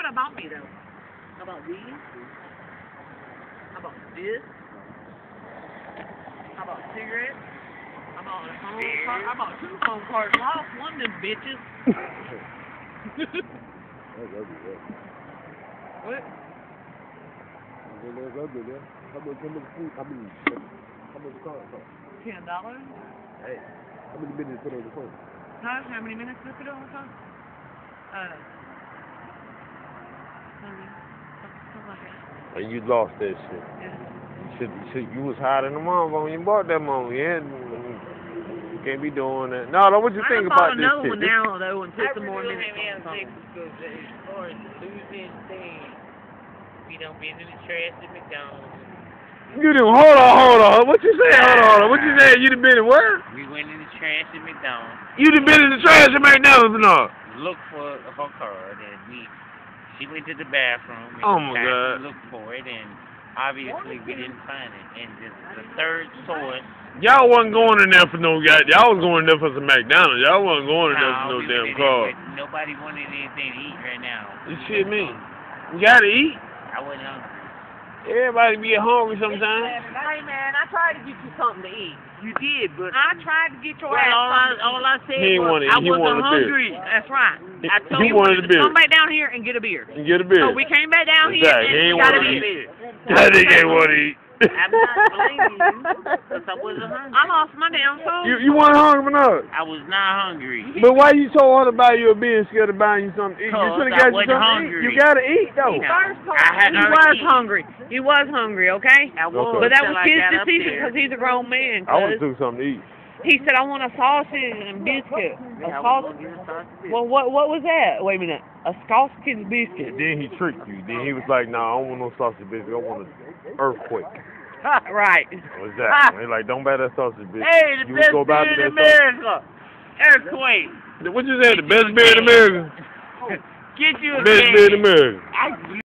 what I bought me though. I bought these. I bought this. I bought cigarettes. I bought a phone card. I bought 2 phone cards. Lost one of them bitches. That's ugly, yeah. What? That's ugly, yeah. How much food? How much car cost? $10. Hey, how many minutes put on the phone? Huh? How many minutes did I put on the phone? Something like that. And you lost that shit. Yeah. You was higher than the mom when you bought that mom. Yeah, you can't be doing that. No, what you think about this shit? I bought another one now though and put some more minutes on the phone. As far as losing things, we done been in the trash at McDonald's. You done, hold on. What you say? Hold on. What you say? You done been in where? We went in the trash at McDonald's. You done been in the trash at McDonald's or not? Look for her card, and she went to the bathroom. And Oh my God. Looked for it, and obviously we didn't find it. And the third source. Y'all wasn't going in there for no guy. Y'all was going in there for some McDonald's. Y'all wasn't going in there for no damn car. Nobody wanted anything to eat right now. You shit me. You gotta eat. I wasn't hungry. Everybody be hungry sometimes. Hey man, I tried to get you something to eat. You did, but I tried to get your well, ass all I said He was wanted- I he wasn't wanted a beer. hungry. That's right. I told He you wanted a beer. Come back down here and get a beer. And get a beer. So we came back down here Exactly. He and ain't got a wanna eat. beer. That nigga ain't want to eat. I'm not blaming you because I wasn't hungry. I lost my damn soul. You weren't hungry enough. I was not hungry. But why you told her to buy you a beer instead of buying you something to eat? You Cause should have I got you wasn't something to hungry. eat. You gotta eat though. No. First I had he her was eat. hungry. He was hungry, okay? I was, Okay. But that till was I his got up decision there. because he's a grown man. I want to Cause do something to eat. he said, I want a sausage and biscuit. Yeah, A I was sausage. gonna get a sausage. Well, what was that? Wait a minute. A sausage and biscuit. And then he tricked you. Then he was like, "Nah, I don't want no sausage biscuit. I want an earthquake." Right. What's that? He's like, "Don't buy that sausage biscuit." Hey, the You best go buy beer in that sausage. America. Earthquake. What you say? The best beer in America. Get you a Best beer in beer. America. I